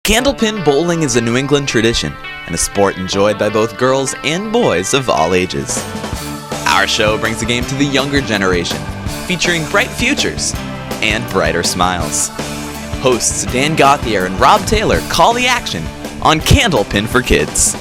Candlepin bowling is a New England tradition and a sport enjoyed by both girls and boys of all ages. Our show brings the game to the younger generation, featuring bright futures and brighter smiles. Hosts Dan Gauthier and Rob Taylor call the action on Candlepin for Kids.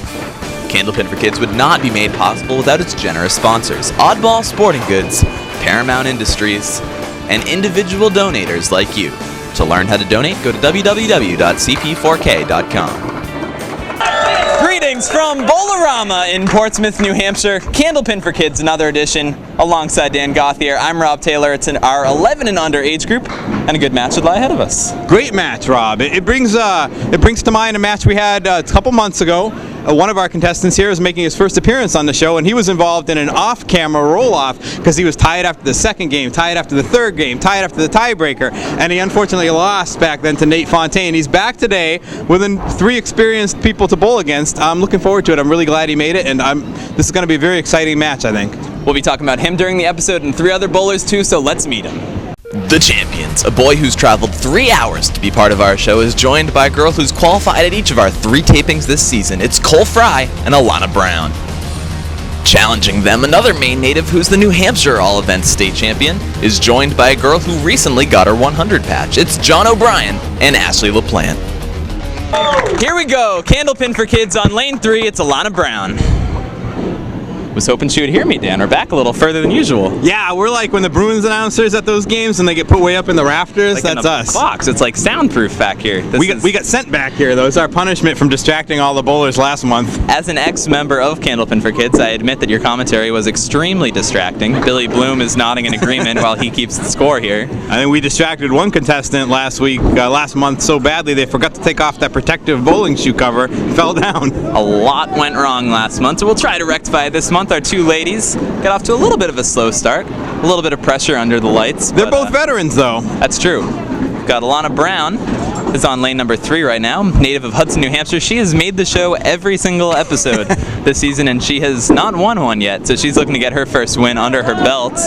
Candlepin for Kids would not be made possible without its generous sponsors, Oddball Sporting Goods, Paramount Industries, and individual donators like you. To learn how to donate, go to www.cp4k.com. Greetings from Bowlerama in Portsmouth, New Hampshire. Candlepin for Kids, another edition. Alongside Dan Gauthier, I'm Rob Taylor. It's in our 11 and under age group, and a good match would lie ahead of us. Great match, Rob. It brings to mind a match we had a couple months ago. One of our contestants here is making his first appearance on the show, and he was involved in an off-camera roll-off because he was tied after the second game, tied after the third game, tied after the tiebreaker, and he unfortunately lost back then to Nate Fontaine. He's back today with three experienced people to bowl against. I'm looking forward to it. I'm really glad he made it, and this is going to be a very exciting match, I think. We'll be talking about him during the episode and three other bowlers too, so let's meet him. The Champions, a boy who's traveled 3 hours to be part of our show, is joined by a girl who's qualified at each of our 3 tapings this season. It's Frey and Alana Brown. Challenging them, another Maine native who's the New Hampshire All-Events state champion is joined by a girl who recently got her 100 patch. It's Jon O'Brien and Ashley LaPlante. Here we go, Candlepin for Kids on lane 3, it's Alana Brown. Was hoping she would hear me, Dan. We're back a little further than usual. Yeah, we're like when the Bruins announcers at those games and they get put way up in the rafters. Like that's us. Box. It's like soundproof back here. We got sent back here though. It's our punishment from distracting all the bowlers last month. As an ex-member of Candlepin for Kids, I admit that your commentary was extremely distracting. Billy Bloom is nodding in agreement while he keeps the score here. I think we distracted one contestant last month so badly they forgot to take off that protective bowling shoe cover, fell down. A lot went wrong last month, so we'll try to rectify it this month. Our two ladies got off to a little bit of a slow start, a little bit of pressure under the lights. They're both veterans, though. That's true. Got Alana Brown, is on lane number 3 right now, native of Hudson, New Hampshire. She has made the show every single episode this season, and she has not won one yet, so she's looking to get her first win under her belt.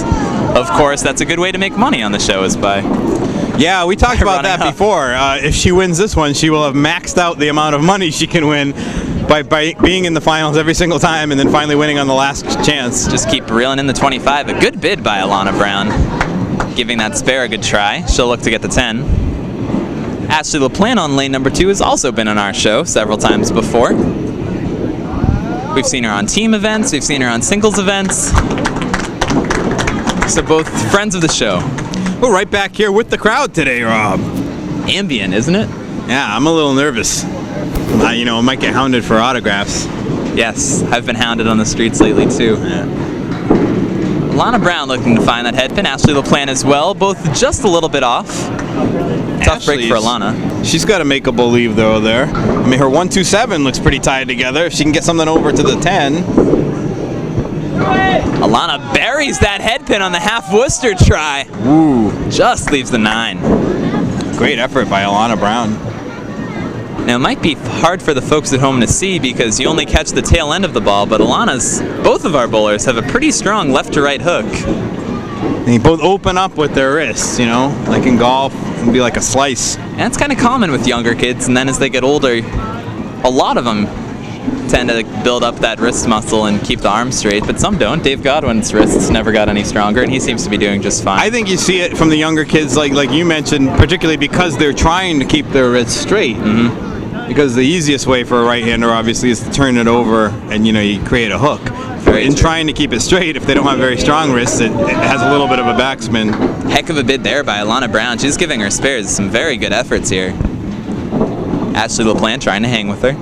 Of course, that's a good way to make money on the show, is by... Yeah, we talked about that before. If she wins this one, she will have maxed out the amount of money she can win by being in the finals every single time and then finally winning on the last chance. Just keep reeling in the 25. A good bid by Alana Brown, giving that spare a good try. She'll look to get the 10. Ashley LaPlante on lane number 2 has also been on our show several times before. We've seen her on team events, we've seen her on singles events. So both friends of the show. We're right back here with the crowd today, Rob. Ambient, isn't it? Yeah, I'm a little nervous. I might get hounded for autographs. Yes, I've been hounded on the streets lately too. Yeah. Alana Brown looking to find that headpin. Ashley LaPlante as well, both just a little bit off. Tough break for Alana. She's got to make a believe though there. I mean, her 1-2-7 looks pretty tied together. If she can get something over to the 10. Alana buries that headpin on the half Worcester try. Ooh. Just leaves the 9. Great effort by Alana Brown. Now, it might be hard for the folks at home to see because you only catch the tail end of the ball, but both of our bowlers have a pretty strong left to right hook. They both open up with their wrists, like in golf, it can be like a slice. And it's kind of common with younger kids, and then as they get older, a lot of them tend to build up that wrist muscle and keep the arm straight, but some don't. Dave Godwin's wrists never got any stronger, and he seems to be doing just fine. I think you see it from the younger kids, like you mentioned, particularly because they're trying to keep their wrists straight. Mm-hmm. Because the easiest way for a right-hander, obviously, is to turn it over and, you create a hook. In trying to keep it straight, if they don't have very strong wrists, it has a little bit of a backspin. Heck of a bid there by Alana Brown. She's giving her spares some very good efforts here. Ashley LaPlante trying to hang with her.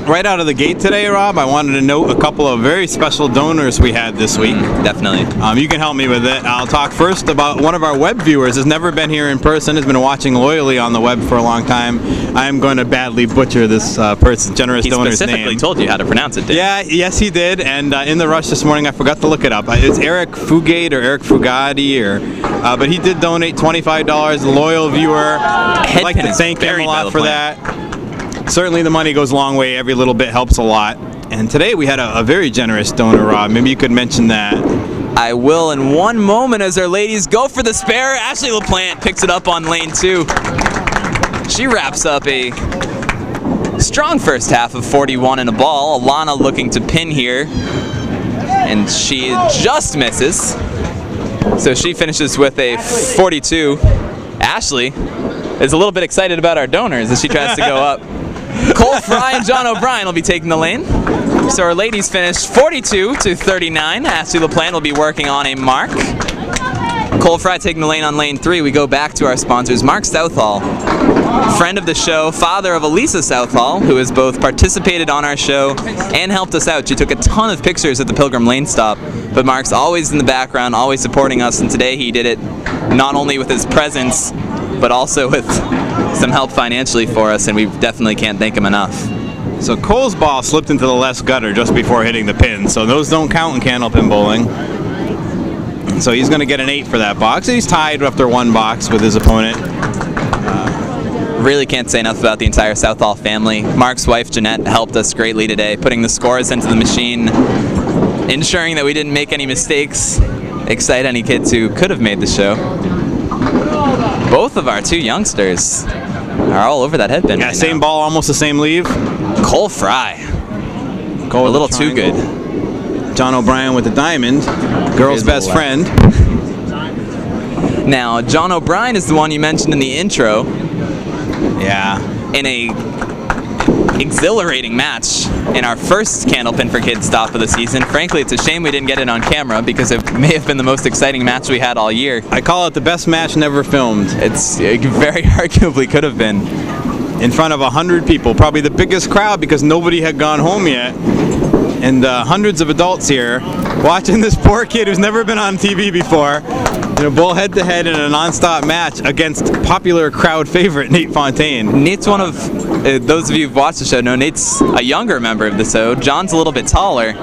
Right out of the gate today, Rob, I wanted to note a couple of very special donors we had this week. Definitely. You can help me with it. I'll talk first about one of our web viewers has never been here in person, has been watching loyally on the web for a long time. I am going to badly butcher this generous donor's name. He specifically told you how to pronounce it, didn't he? Yeah, yes he did, and in the rush this morning I forgot to look it up. It's Eric Fugate or Eric Fugati, but he did donate $25, a loyal viewer. I'd like to thank him a lot for that. Certainly the money goes a long way. Every little bit helps a lot. And today we had a very generous donor, Rob. Maybe you could mention that. I will in one moment as our ladies go for the spare. Ashley LaPlante picks it up on lane 2. She wraps up a strong first half of 41 and a ball. Alana looking to pin here, and she just misses. So she finishes with a 42. Ashley is a little bit excited about our donors as she tries to go up. Cole Frey and Jon O'Brien will be taking the lane. So our ladies finished 42 to 39. Ashley LaPlante will be working on a mark. Cole Frey taking the lane on lane 3. We go back to our sponsors. Mark Southall, friend of the show, father of Elisa Southall, who has both participated on our show and helped us out. She took a ton of pictures at the Pilgrim Lane stop, but Mark's always in the background, always supporting us, and today he did it not only with his presence, but also with some help financially for us, and we definitely can't thank him enough. So Cole's ball slipped into the left gutter just before hitting the pin, so those don't count in Candlepin bowling. So he's going to get an 8 for that box. He's tied after one box with his opponent. Really can't say enough about the entire Southall family. Mark's wife, Jeanette, helped us greatly today, putting the scores into the machine, ensuring that we didn't make any mistakes, excite any kids who could have made the show. Both of our 2 youngsters are all over that headband. Yeah, right same now. ball, almost the same leave. Cole Frey. Cole A little too good. Jon O'Brien with the diamond. Girl's best friend. Now, Jon O'Brien is the one you mentioned in the intro. Yeah. In a exhilarating match in our first Candlepin for Kids stop of the season. Frankly, it's a shame we didn't get it on camera because it may have been the most exciting match we had all year. I call it the best match never filmed. It very arguably could have been. In front of 100 people, probably the biggest crowd because nobody had gone home yet. And hundreds of adults here watching this poor kid who's never been on TV before, bowl head-to-head in a non-stop match against popular crowd favorite Nate Fontaine. Nate's one of, those of you who've watched the show know Nate's a younger member of the show. John's a little bit taller.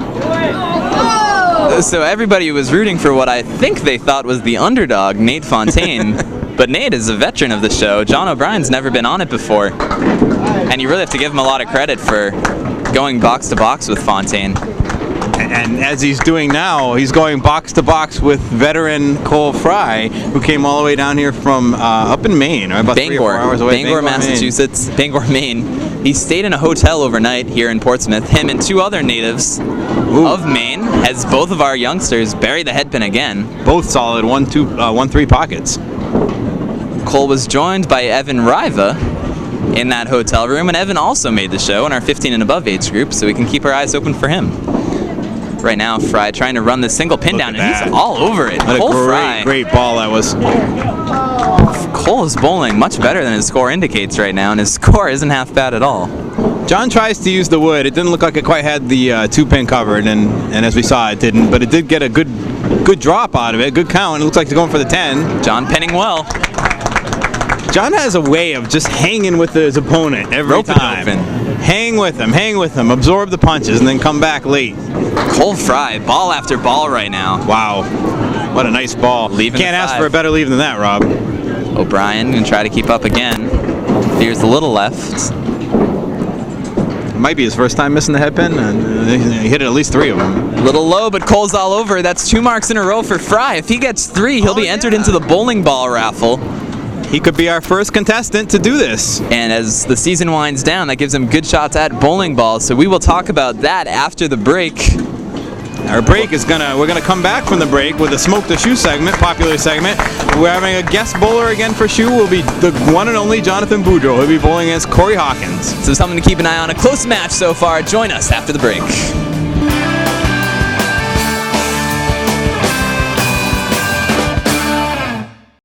So everybody was rooting for what I think they thought was the underdog, Nate Fontaine. But Nate is a veteran of the show. Jon O'Brien's never been on it before. And you really have to give him a lot of credit for going box to box with Fontaine. And as he's doing now, he's going box to box with veteran Cole Frey, who came all the way down here from up in Maine, right? About 3 or 4 hours away. Bangor, Massachusetts. Bangor, Maine. He stayed in a hotel overnight here in Portsmouth. Him and 2 other natives of Maine, as both of our youngsters bury the headpin again. Both solid 1-2-1-3 pockets. Cole was joined by Evan Riva in that hotel room, and Evan also made the show in our 15 and above age group, so we can keep our eyes open for him. Right now, Frey trying to run this single pin down, and he's all over it. What Cole a great ball that was. Cole is bowling much better than his score indicates right now, and his score isn't half bad at all. John tries to use the wood. It didn't look like it quite had the 2-pin covered, and as we saw, it didn't. But it did get a good drop out of it, good count. It looks like they're going for the 10. John pinning well. John has a way of just hanging with his opponent every time. Hang with him, absorb the punches, and then come back late. Cole Frey, ball after ball right now. Wow, what a nice ball. Leaving Can't ask for a better leave than that, Rob. O'Brien gonna try to keep up again. Here's a little left. It might be his first time missing the headpin, and he hit at least 3 of them. Little low, but Cole's all over. That's 2 marks in a row for Frey. If he gets 3, he'll be entered into the bowling ball raffle. He could be our first contestant to do this. And as the season winds down, that gives him good shots at bowling balls. So we will talk about that after the break. Our break is we're gonna come back from the break with a Smoke the Shoe segment, popular segment. We're having a guest bowler again for Shoe. Will be the one and only Jonathan Boudreau. He'll be bowling against Corey Hawkins. So something to keep an eye on. A close match so far. Join us after the break.